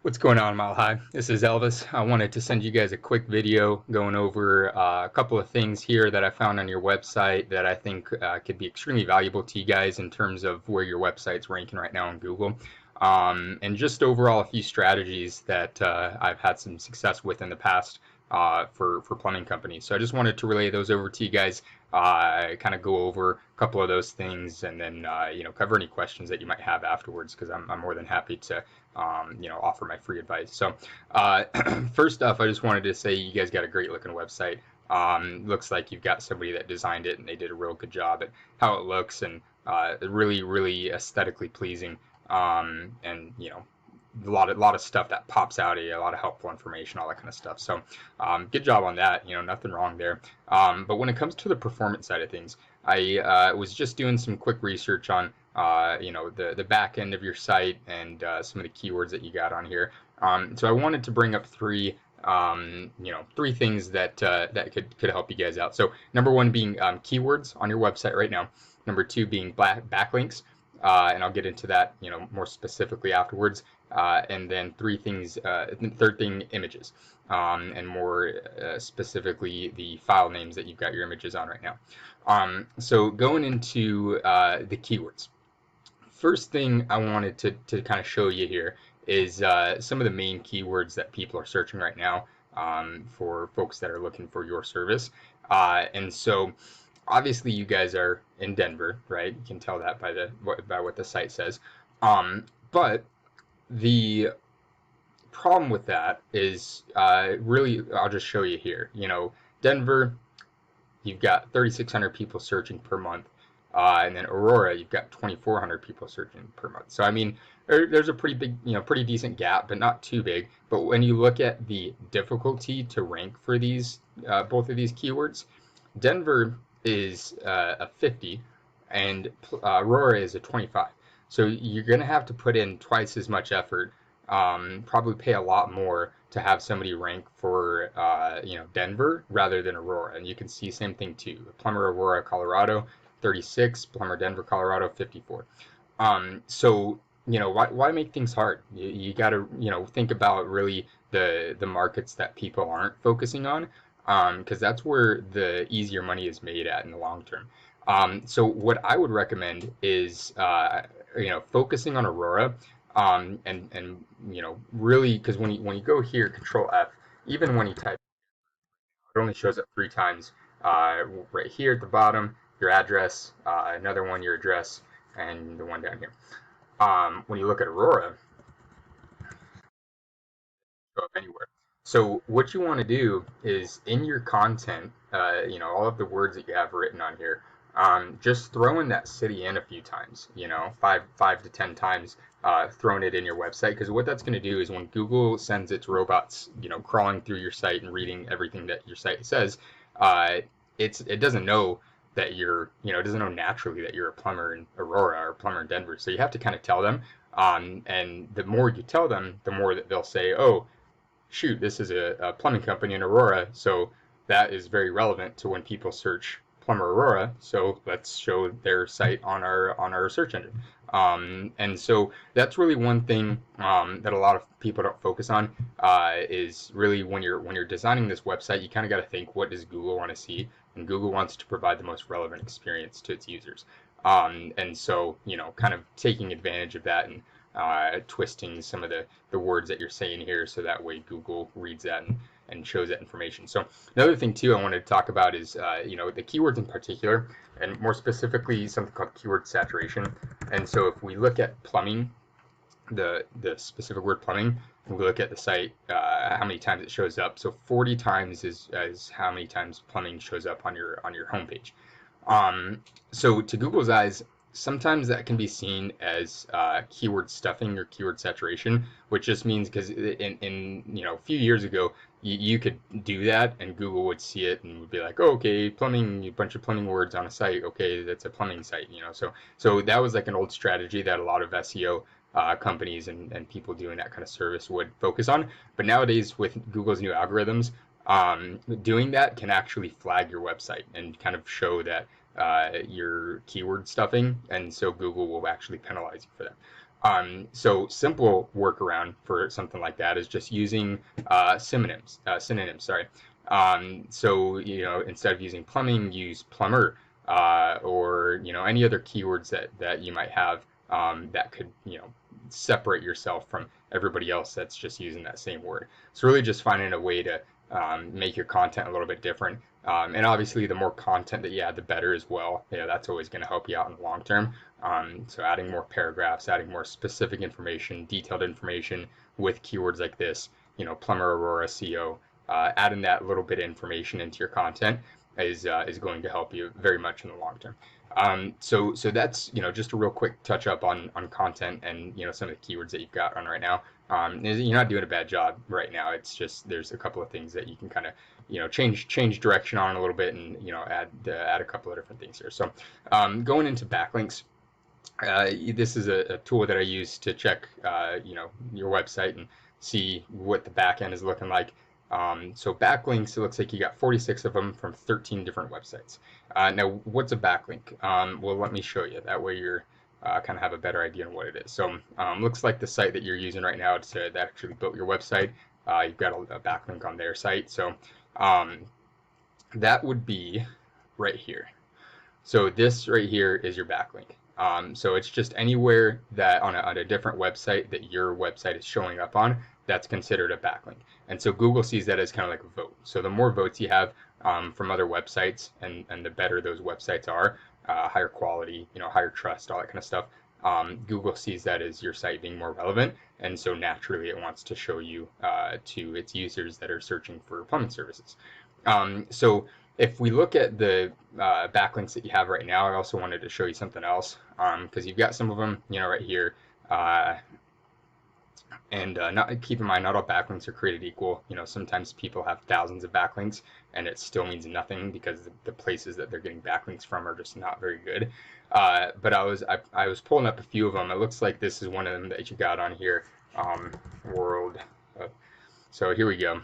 What's going on, Mile High? This is Elvis. I wanted to send you guys a quick video going over a couple of things here that I found on your website that I think could be extremely valuable to you guys in terms of where your website's ranking right now on Google. And just overall a few strategies that I've had some success with in the past for plumbing companies. So I just wanted to relay those over to you guys, kind of go over a couple of those things, and then cover any questions that you might have afterwards, because I'm more than happy to offer my free advice. So first off, I just wanted to say you guys got a great looking website. Looks like you've got somebody that designed it and they did a real good job at how it looks, and really, really aesthetically pleasing. And a lot of stuff that pops out at you, a lot of helpful information, all that kind of stuff. So good job on that. Nothing wrong there. But when it comes to the performance side of things, I was just doing some quick research on the back end of your site and some of the keywords that you got on here. So I wanted to bring up three things that could help you guys out. So number one being keywords on your website right now. Number two being backlinks, and I'll get into that more specifically afterwards. And then third thing, images, and more specifically the file names that you've got your images on right now. So going into the keywords. First thing I wanted to kind of show you here is some of the main keywords that people are searching right now, for folks that are looking for your service. And so obviously you guys are in Denver, right? You can tell that by what the site says. But the problem with that is really, I'll just show you here. Denver, you've got 3,600 people searching per month. And then Aurora, you've got 2,400 people searching per month. So I mean, there's a pretty big, pretty decent gap, but not too big. But when you look at the difficulty to rank for these, both of these keywords, Denver is a 50, and Aurora is a 25. So you're going to have to put in twice as much effort, probably pay a lot more to have somebody rank for Denver rather than Aurora. And you can see same thing too. Plumber Aurora, Colorado, 36. Plumber Denver, Colorado, 54. So why make things hard? You got to think about really the markets that people aren't focusing on, because that's where the easier money is made at in the long term. So what I would recommend is focusing on Aurora, and really, because when you go here, Control F, even when you type, it only shows up three times. Right here at the bottom, your address, another one, your address, and the one down here. When you look at Aurora, show up anywhere. So what you want to do is in your content, all of the words that you have written on here, just throwing that city in a few times, five to 10 times, throwing it in your website. Because what that's going to do is when Google sends its robots, crawling through your site and reading everything that your site says, it doesn't know that it doesn't know naturally that you're a plumber in Aurora or a plumber in Denver. So you have to kind of tell them. And the more you tell them, the more that they'll say, oh, shoot, this is a plumbing company in Aurora, so that is very relevant to when people search plumber Aurora. So let's show their site on our search engine. And so that's really one thing that a lot of people don't focus on, is really when you're designing this website, you kind of got to think, what does Google want to see? And Google wants to provide the most relevant experience to its users. And so kind of taking advantage of that and twisting some of the words that you're saying here so that way Google reads that and shows that information. So another thing too I wanted to talk about is the keywords in particular, and more specifically something called keyword saturation. And so if we look at plumbing, the specific word plumbing, and we look at the site, how many times it shows up. So 40 times is how many times plumbing shows up on your homepage. So to Google's eyes, sometimes that can be seen as keyword stuffing or keyword saturation, which just means because in a few years ago, you could do that and Google would see it and would be like, oh, okay, plumbing, a bunch of plumbing words on a site. Okay, that's a plumbing site, So that was like an old strategy that a lot of SEO companies and people doing that kind of service would focus on. But nowadays, with Google's new algorithms, doing that can actually flag your website and kind of show that your keyword stuffing, and so Google will actually penalize you for that. So simple workaround for something like that is just using synonyms, sorry. So, instead of using plumbing, use plumber, or, any other keywords that you might have, that could, separate yourself from everybody else that's just using that same word. So really just finding a way to make your content a little bit different. And obviously the more content that you add, the better as well. That's always going to help you out in the long term. So adding more paragraphs, adding more specific information, detailed information with keywords like this, plumber, aurora, CO, adding that little bit of information into your content is going to help you very much in the long term. So that's just a real quick touch up on content and some of the keywords that you've got on right now. You're not doing a bad job right now. It's just there's a couple of things that you can kind of change direction on a little bit and add a couple of different things here. So going into backlinks. This is a tool that I use to check, your website and see what the back end is looking like. So backlinks, it looks like you got 46 of them from 13 different websites. Now, what's a backlink? Well, let me show you. That way you're kind of have a better idea on what it is. So looks like the site that you're using right now that actually built your website, you've got a backlink on their site. So that would be right here. So this right here is your backlink. So it's just anywhere that on a different website that your website is showing up on, that's considered a backlink. And so Google sees that as kind of like a vote. So the more votes you have from other websites, and the better those websites are, higher quality, higher trust, all that kind of stuff. Google sees that as your site being more relevant, and so naturally it wants to show you to its users that are searching for plumbing services. So if we look at the backlinks that you have right now, I also wanted to show you something else, because you've got some of them, right here. And keep in mind, not all backlinks are created equal. Sometimes people have thousands of backlinks, and it still means nothing because the places that they're getting backlinks from are just not very good. But I was pulling up a few of them. It looks like this is one of them that you got on here. World. So here we go.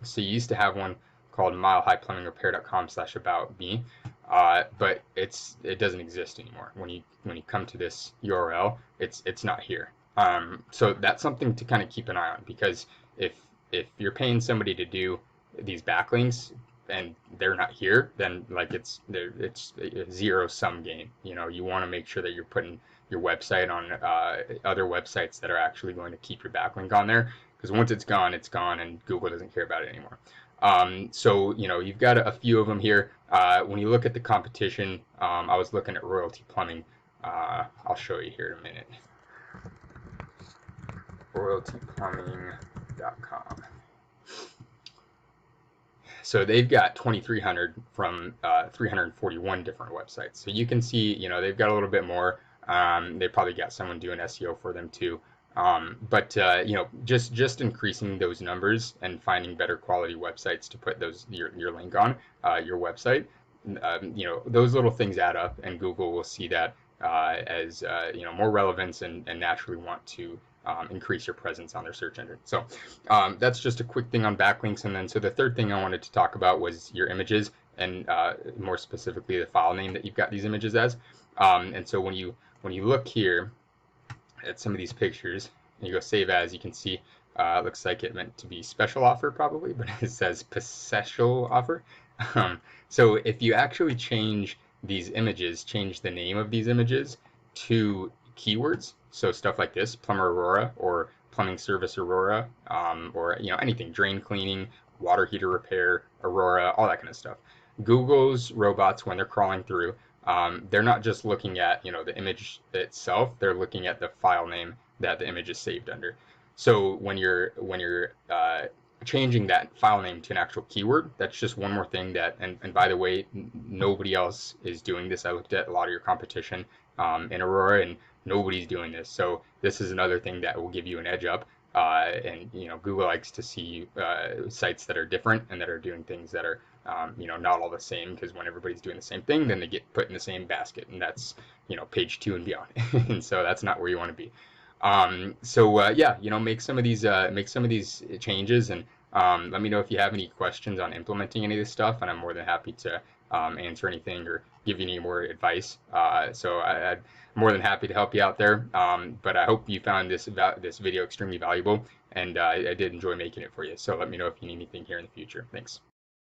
So you used to have one called milehighplumbingrepair.com/about-me, but it doesn't exist anymore. When you come to this URL, it's not here. So that's something to kind of keep an eye on, because if you're paying somebody to do these backlinks and they're not here, then it's a zero-sum game. You want to make sure that you're putting your website on other websites that are actually going to keep your backlink on there, because once it's gone, and Google doesn't care about it anymore. So you've got a few of them here. When you look at the competition, I was looking at Royalty Plumbing. I'll show you here in a minute. royaltyplumbing.com. So they've got 2,300 from 341 different websites. So you can see, they've got a little bit more. They probably got someone doing SEO for them too. But just increasing those numbers and finding better quality websites to put your link on your website. Those little things add up, and Google will see that as more relevance and naturally want to increase your presence on their search engine. So that's just a quick thing on backlinks. And then so the third thing I wanted to talk about was your images, and more specifically the file name that you've got these images as. And so when you look here at some of these pictures and you go save as, you can see it looks like it meant to be special offer probably, but it says special offer. So if you actually change these images, change the name of these images to keywords, so stuff like this, plumber aurora or plumbing service aurora, or anything, drain cleaning, water heater repair aurora, all that kind of stuff. Google's robots, when they're crawling through, they're not just looking at the image itself, they're looking at the file name that the image is saved under. So when you're changing that file name to an actual keyword, that's just one more thing that, and by the way, nobody else is doing this. I looked at a lot of your competition in Aurora, and nobody's doing this. So this is another thing that will give you an edge up. And Google likes to see sites that are different and that are doing things that are not all the same, because when everybody's doing the same thing, then they get put in the same basket, and that's page 2 and beyond. And so that's not where you want to be. Make some of these changes, and let me know if you have any questions on implementing any of this stuff, and I'm more than happy to answer anything, or give you any more advice. So I'm more than happy to help you out there. But I hope you found this video extremely valuable, and I did enjoy making it for you. So let me know if you need anything here in the future. Thanks.